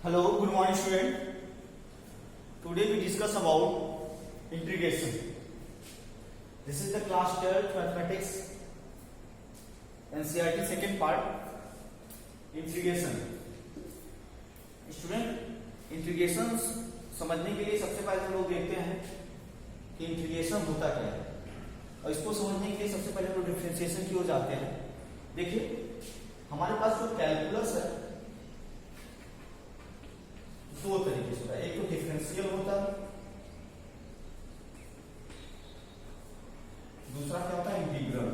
Hello, good morning student. Today we discuss about integration. This is the class 12 mathematics NCERT second part, integration. Student, integration समझने के लिए सबसे पहले हम लोग देखते हैं कि इंटीग्रेशन होता क्या है, और इसको समझने के लिए सबसे पहले हम लोग डिफरेंशिएशन की ओर जाते हैं। देखिए हमारे पास जो कैलकुलस है दो तरीके से होता है, एक तो डिफरेंशियल होता है, दूसरा क्या होता है इंटीग्रल।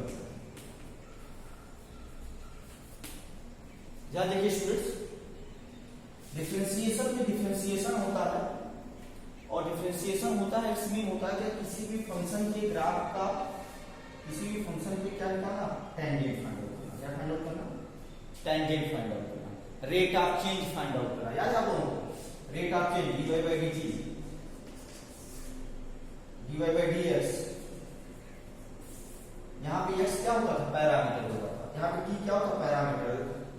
यहां देखिए स्टूडेंट्स, डिफरेंशिएशन में डिफरेंशिएशन होता है, और डिफरेंशिएशन होता है इसमें होता है कि किसी भी फंक्शन के ग्राफ का किसी भी फंक्शन के क्या निकालना, टेंजेंट फाइंड आउट करना। क्या फाइंड आउट करना? टेंजेंट फाइंड आउट करना, rate of change find out करना। याद आपको rate of change dy by dt, dy by dx। यहां पे x क्या होता था? पैरामीटर होता था। यहां पे t क्या होता था? पैरामीटर।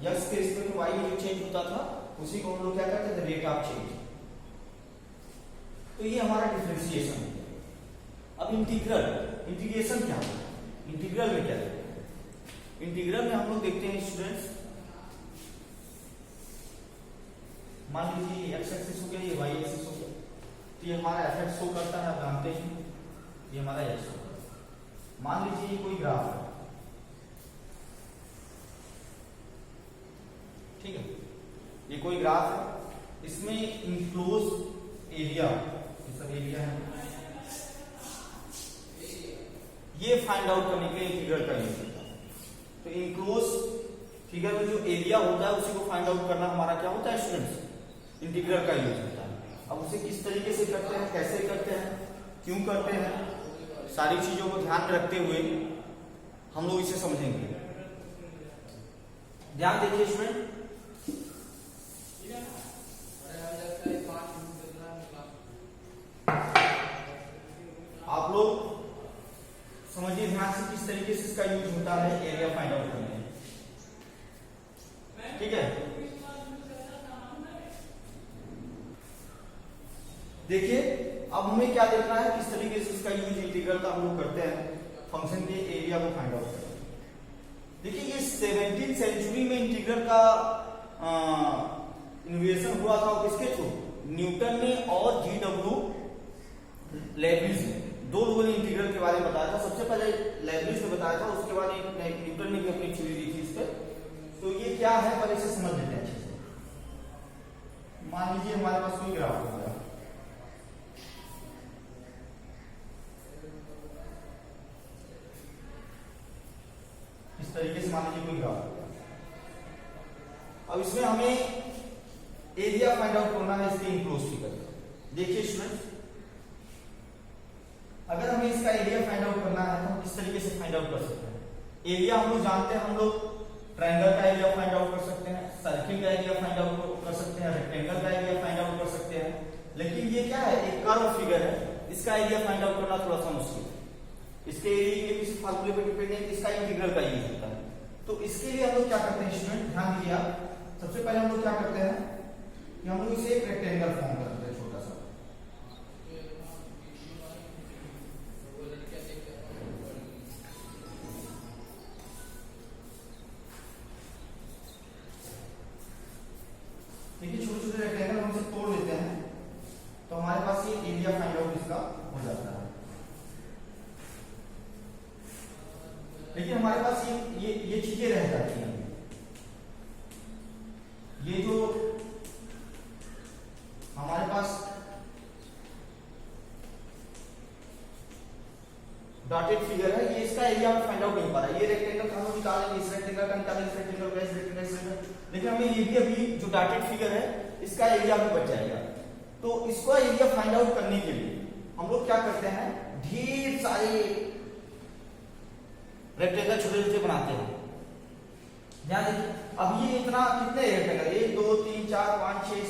x के रिस्पेक्ट में y में जो चेंज होता था उसी को हम लोग क्या कहते थे? Rate of change. तो ये हमारा डिफरेंशिएशन है। अब इंटीग्रल, इंटीग्रेशन क्या होता है? इंटीग्रल में क्या देखते हैं? इंटीग्रल में हम लोग देखते हैं स्टूडेंट्स, मान लीजिए एक्स एक्सिस हो गया, ये वाई एक्सिस हो गया, तो ये हमारा एफ एक्स शो करता है, आप जानते हैं ये हमारा एक्स होगा। मान लीजिए ये कोई ग्राफ है, ठीक है, ये कोई ग्राफ है, इसमें इंक्लोज एरिया, ये सब एरिया है, ये फाइंड आउट करने के लिए इंटीग्रल का यूज होता है। तो इंक्लोज फिगर में जो एरिया होता है उसी को फाइंड आउट करना हमारा क्या होता है स्टूडेंट्स? इंटीग्रल का यूज होता है। अब उसे किस तरीके से करते हैं, कैसे करते हैं, क्यों करते हैं, सारी चीजों को ध्यान में रखते हुए हम लोग इसे समझेंगे। ध्यान देखिए स्टूडेंट, आप लोग समझिए ध्यान से किस तरीके से इसका यूज होता है एरिया फाइंड आउट करने में, ठीक है। देखिए अब हमें क्या देखना है, किस तरीके से इसका यूज इंटीग्रल का हम लोग करते हैं फंक्शन के एरिया को फाइंड आउट करते हैं। देखिए ये 17वीं सेंचुरी में इंटीग्रल का इनोवेशन हुआ था, किसके थ्रू? न्यूटन ने और G.W. लेबनिज ने, दो लोगों ने इंटीग्रल के बारे में बताया था। सबसे पहले लेबनिज ने बताया था, उसके बाद न्यूटन ने भी अपनी थ्योरी दी थी इस पर। तो ये क्या है पहले इसे समझ लेते हैं अच्छे से। मान लीजिए हमारे पास कोई ग्राफ होगा, इस तरीके से मान लीजिए कोई ग्राफ होगा। अब इसमें हमें एरिया फाइंड आउट करना है इसके इंक्लोज फिगर। देखिए स्टूडेंट, अगर हमें इसका एरिया फाइंड आउट करना है तो हम किस तरीके से फाइंड आउट कर सकते हैं? एरिया हम लोग जानते हैं, हम लोग ट्रायंगल का एरिया फाइंड आउट कर सकते हैं, सर्किल का एरिया फाइंड आउट कर सकते हैं, रेक्टेंगल का एरिया फाइंड आउट कर सकते हैं। लेकिन ये क्या है, एक कर्व फिगर है, इसका एरिया फाइंड आउट करना थोड़ा सा मुश्किल है। इसके एरिया के किसी फार्मूले पर डिपेंड है, इसका इंटीग्रल का यूज होता है। तो इसके लिए हम लोग क्या करते हैं स्टूडेंट, ध्यान दीजिए आप, सबसे पहले हम लोग क्या करते हैं कि हम लोग इसे एक रेक्टेंगल फॉर्म करते हैं, छोटा सा। देखिए छोटे छोटे रेक्टेंगल हम इसे तोड़ देते हैं तो हमारे पास ये एरिया फाइंड आउट इसका हो जाता है। लेकिन हमारे पास ये चीजें रह जाती हैं, ये जो हमारे पास डॉटेड फिगर है, ये इसका एरिया में फाइंड आउट नहीं पा रहा है। ये रेक्टेंगल हम निकालेंगे, इस रेक्टेंगल का निकालेंगे, इस रेक्टेंगल का, इस रेक्टेंगल, इस रेक्टेंगल, लेकिन हमें ये भी अभी जो डॉटेड फिगर है इसका एरिया भी बच जाएगा। तो इसका एरिया फाइंड आउट करने के लिए हम लोग क्या करते हैं, ढेर सारे रेक्टेंगल छोटे छोटे बनाते हैं। ध्यान देखिए, अब ये इतना कितने रेक्टेंगल, 1 2 3 4 5 6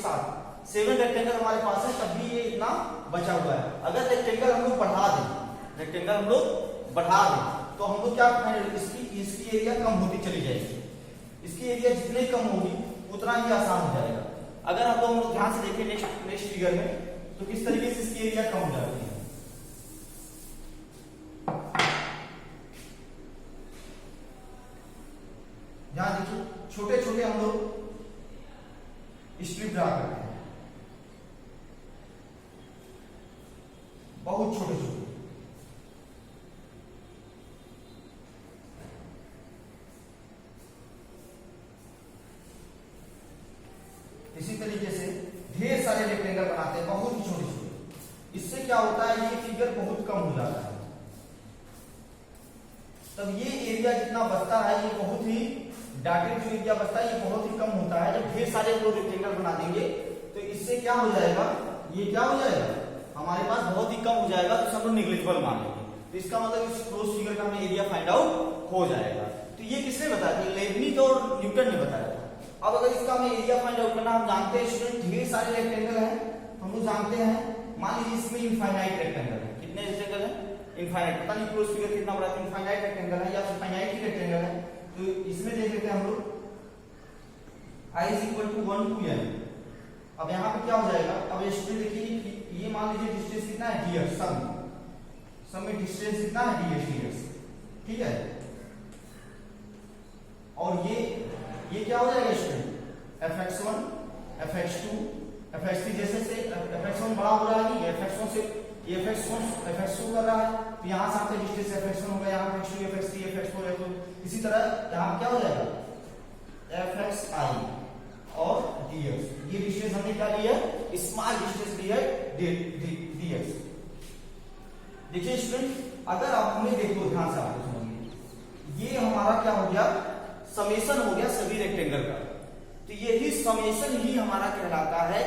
7 रेक्टेंगल हमारे पास है, तब भी ये इतना बचा हुआ है। अगर रेक्टेंगल हम लोग बढ़ा दें, रेक्टेंगल हम लोग बढ़ा दें तो हम लोग क्या करेंगे, इसकी एरिया कम होती चली जाएगी। इसकी एरिया जितनी कम होगी उतना ही आसान हो जाएगा। अगर आप लोग ध्यान से देखें नेक्स्ट फिगर में, तो किस तरीके से इसकी एरिया कम हो जाती है। ध्यान देखिए, छोटे छोटे हम लोग स्ट्रिप ड्रा करते हैं, बहुत छोटे छोटे। इसी तरीके से ढेर सारे रेक्टेंगल बनाते हैं, बहुत ही छोटे छोटे। इससे क्या होता है, ये फिगर बहुत कम हो जाता है। तब ये एरिया जितना बचता है, ये बहुत ही डाटेड जो एरिया बचता है, ये बहुत ही कम होता है। जब ढेर सारे लोग रेक्टेंगल बना देंगे तो इससे क्या हो जाएगा, ये क्या हो जाएगा, हमारे पास बहुत ही कम हो जाएगा, तो सब लोग निग्लिजिबल मान लेंगे। तो इसका मतलब इस क्लोज फिगर का हमें एरिया फाइंड आउट हो जाएगा। तो ये किसने बताया, लेबनिज और न्यूटन ने बताया था। अब अगर इसका हमें एरिया फाइंड आउट करना, हम जानते हैं स्टूडेंट ढेर सारे रेक्टेंगल हैं, हम लोग जानते हैं। मान लीजिए इसमें इनफाइनाइट रेक्टेंगल है, कितने रेक्टेंगल है, इनफाइनाइट, पता नहीं क्लोज फिगर कितना बड़ा है, इनफाइनाइट रेक्टेंगल है या फिर फाइनाइट ही रेक्टेंगल है। तो इसमें देख लेते हैं हम लोग i = 1 to n। अब यहाँ पे क्या हो जाएगा, अब स्टूडेंट देखिए, ये मान लीजिए डिस्टेंस कितना है ds, सब में डिस्टेंस कितना है ds, ठीक है। और ये क्या हो जाएगा स्टूडेंट, fx1 fx2 fx3, जैसे से fx1 बड़ा हो रहा है, नहीं fx1 से ये fx2 कर रहा है, तो यहाँ से आपका डिस्टेंस fx1 होगा, यहाँ fx2 fx3 fx4 f2, इसी तरह यहाँ क्या हो जाएगा fxi और ds। ये डिस्टेंस हमने क्या लिया है, स्मॉल डिस्टेंस लिया है ds। देखिए स्टूडेंट, अगर आप हमें देखो ध्यान से, आप समझिए, ये हमारा क्या हो गया, समेशन हो गया सभी रेक्टेंगल का। तो यही समेशन ही हमारा कहलाता है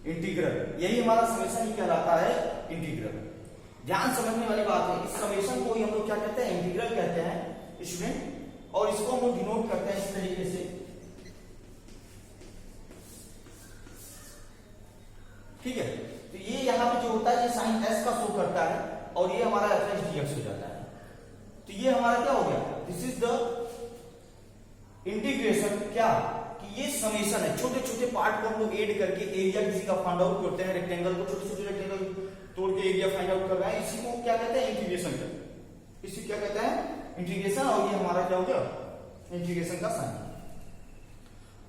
इंटीग्रल, यही हमारा समेशन ही कहलाता है इंटीग्रल। ध्यान समझने वाली बात है, इस समेशन को ही हम लोग क्या कहते हैं, इंटीग्रल कहते हैं स्टूडेंट। और इसको हम लोग डिनोट करते हैं इस तरीके से, ठीक है। तो ये यहाँ पे जो होता है, ये साइन s का शो करता है, और ये हमारा fx dx हो जाता है। तो ये हमारा क्या हो गया, दिस इज द इंटीग्रेशन, क्या कि ये समेशन है, छोटे छोटे पार्ट को हम लोग ऐड करके एरिया किसी का फाइंड आउट करते हैं, रेक्टेंगल को छोटे छोटे रेक्टेंगल तोड़ के एरिया फाइंड आउट कर रहे हैं, इसी को क्या कहते हैं, इंटीग्रेशन करते हैं। इसी क्या कहते हैं, इंटीग्रेशन। और ये हमारा क्या हो गया, इंटीग्रेशन का साइन।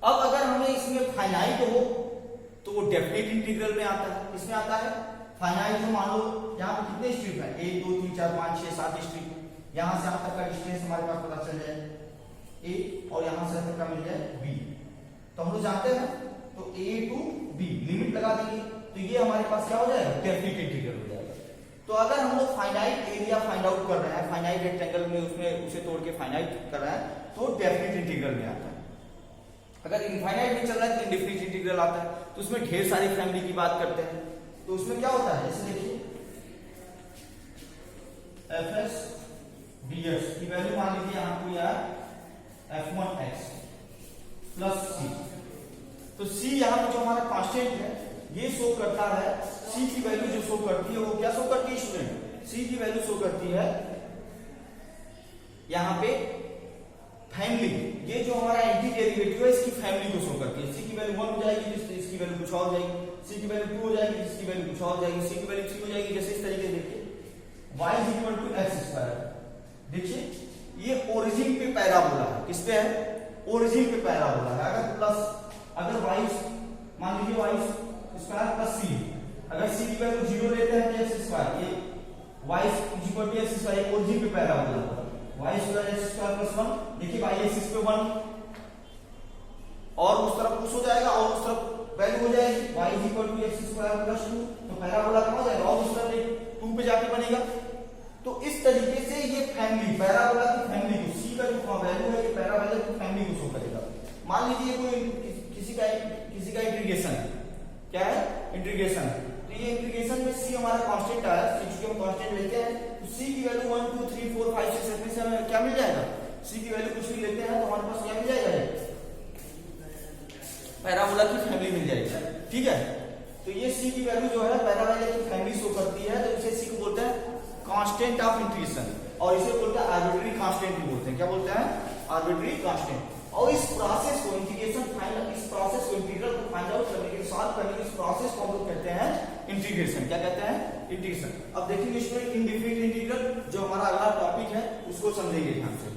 अब अगर हमें इसमें फाइनाइट हो तो वो डेफिनेट इंटीग्रल में आता है। इसमें आता है फाइनाइट, तो मान लो यहाँ पे कितने स्ट्रिप है, 1 2 3 4 5 6 7 स्ट्रिप। यहाँ से यहाँ तक का डिस्टेंस हमारे पास पता चल जाए a, और यहाँ से तक का मिल जाए b। तो हम लोग जानते हैं, तो a to b लिमिट लगा देंगे, तो ये हमारे पास क्या हो जाएगा, डेफिनेट इंटीग्रल हो जाएगा। तो अगर हम लोग फाइनाइट एरिया फाइंड आउट कर रहे हैं, फाइनाइट रेक्टेंगल में उसमें उसे तोड़ के फाइनाइट कर रहे हैं, तो डेफिनेट इंटीग्रल में आता है। अगर इनफाइनाइट में चल रहा है तो इंडेफिनिट इंटीग्रल आता है। तो उसमें ढेर सारी फैमिली की बात करते हैं, तो उसमें क्या होता है, जैसे देखिए fs dx की वैल्यू मान लीजिए यहाँ को यार f1x प्लस c। तो c यहाँ पे जो हमारा कांस्टेंट है, ये शो करता है, c की वैल्यू जो शो करती है, वो क्या शो करती है स्टूडेंट, c की वैल्यू शो करती है यहाँ पे फैमिली। ये जो हमारा एंटी डेरिवेटिव है, इसकी फैमिली को शो करती है। c की वैल्यू 1 हो जाएगी, इसकी वैल्यू कुछ और हो जाएगी, c की वैल्यू 2 हो जाएगी, इसकी वैल्यू कुछ और हो जाएगी, c की वैल्यू 3 हो जाएगी। जैसे इस तरीके से देखिए y = x²। देखिए ये ओरिजिन पे पैराबोला है, किस पे है, ओरिजिन पे पैराबोला है। अगर y मान लीजिए y² प्लस c, अगर c की वैल्यू 0 लेते हैं तो x², ये y = x², ये ओरिजिन पे पैराबोला है, y² x² + 1। देखिए y एक्सिस पे 1, और उस तरफ कुछ हो जाएगा, और उस तरफ वैल्यू हो जाएगी y = x² + 2। तो पैराबोला कहाँ हो जाएगा, और उस तरफ 2 पे जाके बनेगा। तो इस तरीके से ये फैमिली, पैराबोला की फैमिली को, c का जो वैल्यू है, ये पैराबोला की फैमिली को शो करेगा। मान लीजिए कोई किसी का इंटीग्रेशन है, क्या है, इंटीग्रेशन। तो ये इंटीग्रेशन में c हमारा कांस्टेंट आया, चूंकि हम कांस्टेंट लेते हैं, तो c की वैल्यू 1 2 3 4 5 6 7 से हमें क्या मिल जाएगा, c की वैल्यू कुछ भी लेते हैं तो हमारे पास क्या मिल जाएगा, पैराबोला की फैमिली मिल जाएगी, ठीक है। तो ये c की वैल्यू जो है पैराबोला की फैमिली शो करती है, तो इसे c को बोलते हैं कांस्टेंट ऑफ इंटीग्रेशन, और इसे बोलते हैं आर्बिट्ररी कांस्टेंट भी बोलते हैं। क्या बोलते हैं, आर्बिट्ररी कांस्टेंट। और इस प्रोसेस को इंटीग्रेशन फाइनल, इस प्रोसेस को इंटीग्रल इस प्रोसेस को हम लोग कहते हैं इंटीग्रेशन। क्या कहते हैं? इंटीग्रेशन। अब देखेंगे इसमें इनडिफिनिट इंटीग्रल, जो हमारा अगला टॉपिक है उसको समझेंगे ध्यान से।